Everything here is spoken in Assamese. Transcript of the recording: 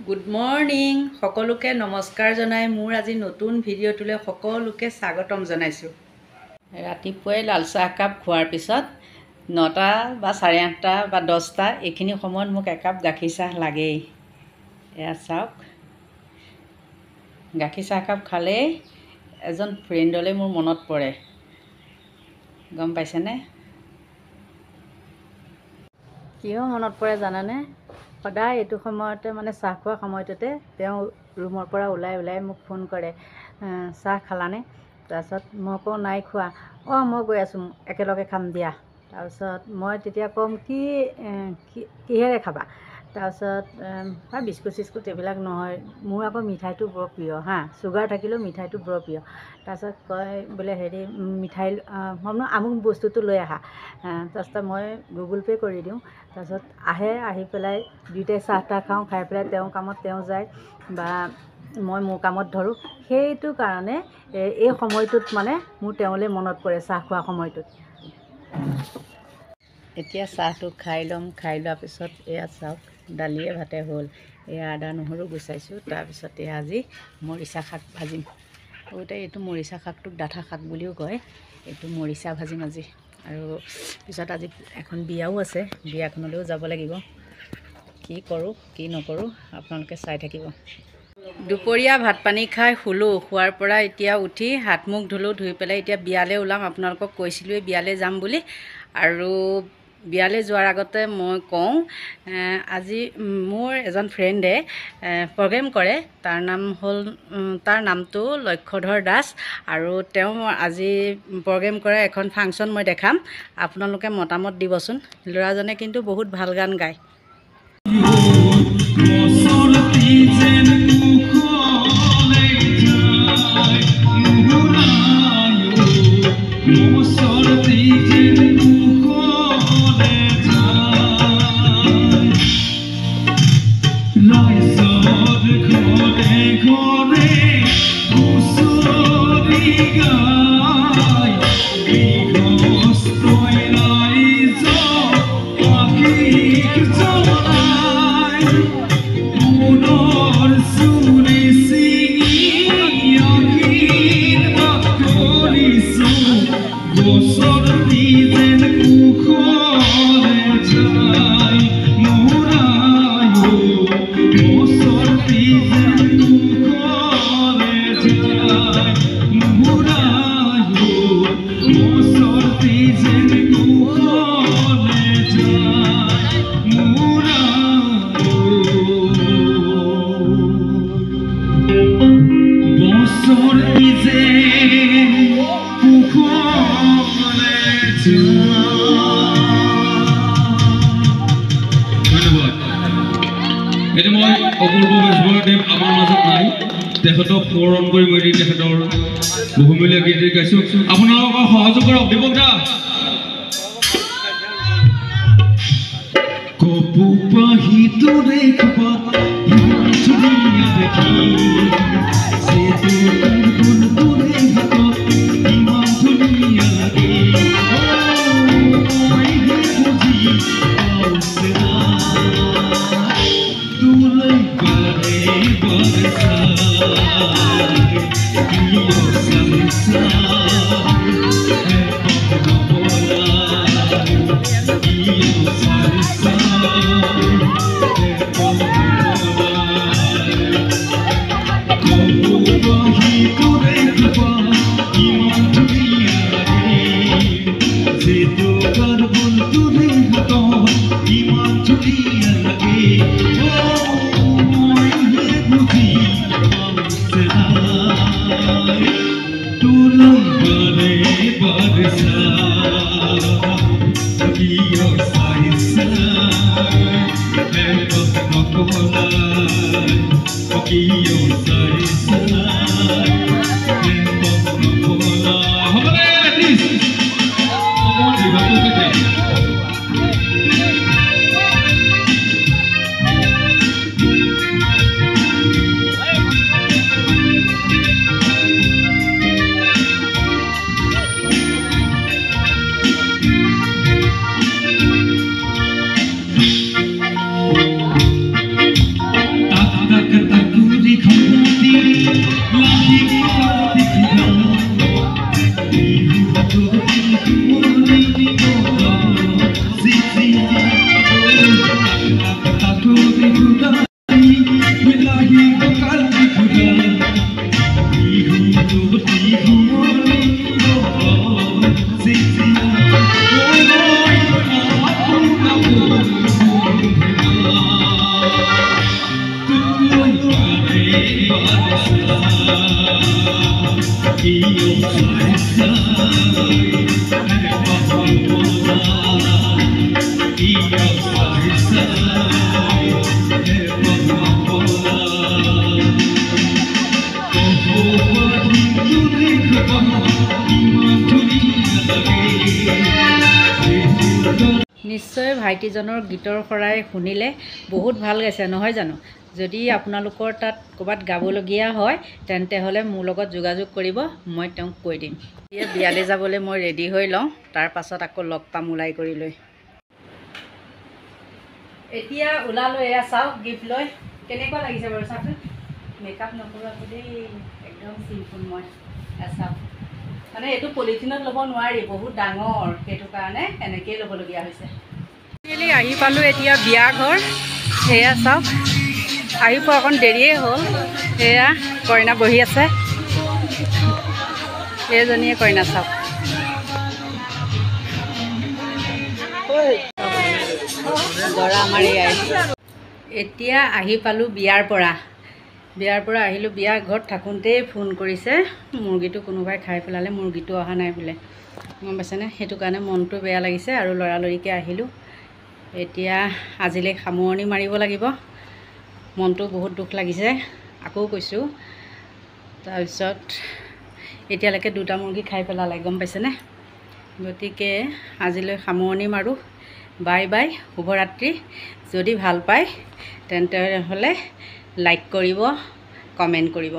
গুড মৰ্ণিং সকলোকে নমস্কাৰ জনাই মোৰ আজি নতুন ভিডিঅ'টোলৈ সকলোকে স্বাগতম জনাইছোঁ। ৰাতিপুৱাই লাল চাহ একাপ খোৱাৰ পিছত 9টা বা 8:30 বা 10টা এইখিনি সময়ত মোক একাপ গাখীৰ চাহ লাগেই। এয়া চাওক, গাখীৰ চাহ একাপ খালেই এজন ফ্ৰেণ্ডলৈ মোৰ মনত পৰে, গম পাইছেনে? কিয় মনত পৰে জানানে? সদায় এইটো সময়তে মানে চাহ খোৱা সময়টোতে তেওঁ ৰুমৰ পৰা ওলাই মোক ফোন কৰে, চাহ খালানে? তাৰপিছত মই কওঁ নাই খোৱা। মই গৈ আছোঁ, একেলগে খাম দিয়া। তাৰপিছত মই তেতিয়া ক'ম কিহেৰে খাবা? তাৰপিছত বিস্কুট চিস্কুট এইবিলাক নহয়, মোৰ আকৌ মিঠাইটো বৰ প্ৰিয় চুগাৰ থাকিলেও মিঠাইটো বৰ প্ৰিয়। তাৰপিছত কয় বোলে হেৰি মিঠাই মই আমুক বস্তুটো লৈ আহা। তাৰপিছত মই গুগল পে' কৰি দিওঁ। তাৰপিছত আহি পেলাই দুয়োটাই চাহ তাহ খাওঁ, খাই পেলাই তেওঁৰ কামত তেওঁ যায় বা মই মোৰ কামত ধৰোঁ। সেইটো কাৰণে এই সময়টোত মানে মোৰ তেওঁলৈ মনত পৰে, চাহ খোৱা সময়টোত। এতিয়া চাহটো খাই ল'ম, খাই লোৱাৰ পিছত এয়া চাওক দালিয়ে ভাতে হ'ল। এয়া আদা নহৰু গুচাইছোঁ। তাৰপিছত এয়া আজি মৰিচা শাক ভাজিম। সৰুতে এইটো মৰিচা শাকটোক ডাঠা শাক বুলিও কয়। এইটো মৰিচা ভাজিম আজি। আৰু পিছত আজি এখন বিয়াও আছে, বিয়াখনলৈও যাব লাগিব। কি কৰোঁ কি নকৰোঁ আপোনালোকে চাই থাকিব। দুপৰীয়া ভাত পানী খাই শুলোঁ। শোৱাৰ পৰা এতিয়া উঠি হাত মুখ ধুলোঁ, ধুই পেলাই এতিয়া বিয়ালৈ ওলাম। আপোনালোকক কৈছিলোঁৱেই বিয়ালৈ যাম বুলি। আৰু বিয়ালৈ যোৱাৰ আগতে মই কওঁ, আজি মোৰ এজন ফ্ৰেণ্ডে প্ৰগ্ৰেম কৰে। তাৰ নামটো লক্ষ্যধৰ দাস। আৰু তেওঁ আজি প্ৰগ্ৰেম কৰা এখন ফাংচন মই দেখাম, আপোনালোকে মতামত দিবচোন। ল'ৰাজনে কিন্তু বহুত ভাল গান গায়। এতিয়া মই অপূৰ্ব বেজবৰুৱাদেৱ আমাৰ মাজত নাই, তেখেতক সোঁৱৰণ কৰি মই তেখেতৰ বহুমূলীয়া গীত গাইছোঁ। আপোনালোকক সহযোগ কৰক দীপক দা। কপু পাহিটো দেখিবা ইমান ধুনীয়া দেখি, ইমান ধুনীয়া লাগে। নিশ্চয় ভাইটিজনৰ গীতৰ শৰাই শুনিলে বহুত ভাল গাইছে নহয় জানো? যদি আপোনালোকৰ তাত ক'ৰবাত গাবলগীয়া হয় তেন্তে হ'লে মোৰ লগত যোগাযোগ কৰিব, মই তেওঁক কৈ দিম। এতিয়া বিয়ালৈ যাবলৈ মই ৰেডি হৈ লওঁ, তাৰ পাছত আকৌ লগ পাম ওলাই কৰি লৈ। এতিয়া ওলালোঁ, এয়া চাওক গিফ্ট লৈ। কেনেকুৱা লাগিছে বাৰু চাওকচোন? মেকআপ নকৰাকৈ দেই, একদম চিম্পুল মই। চাওক, মানে এইটো পলিথিনত ল'ব নোৱাৰি, বহুত ডাঙৰ, সেইটো কাৰণে এনেকৈয়ে ল'বলগীয়া হৈছে। আহি পালোঁ এতিয়া বিয়া ঘৰ। সেয়া চাওক, আহি পোৱা অকণ দেৰিয়ে হ'ল। সেয়া কইনা বহি আছে, এইজনীয়ে কইনা চাওক। দৰা আমাৰ এয়াই। এতিয়া আহি পালোঁ বিয়াৰ পৰা আহিলোঁ। বিয়া ঘৰত থাকোঁতেই ফোন কৰিছে, মুৰ্গীটো কোনোবাই খাই পেলালে, মুৰ্গীটো অহা নাই বোলে, গম পাইছেনে? সেইটো কাৰণে মনটো বেয়া লাগিছে আৰু লৰালৰিকৈ আহিলোঁ। এতিয়া আজিলৈ সামৰণি মাৰিব লাগিব। মনটো বহুত দুখ লাগিছে, আকৌ কৈছোঁ। তাৰপিছত এতিয়ালৈকে 2টা মুৰ্গী খাই পেলালে, গম পাইছেনে? গতিকে আজিলৈ সামৰণি মাৰোঁ। বাই বাই, শুভৰাত্ৰি। যদি ভাল পায় তেন্তে হ'লে লাইক কৰিব, কমেণ্ট কৰিব।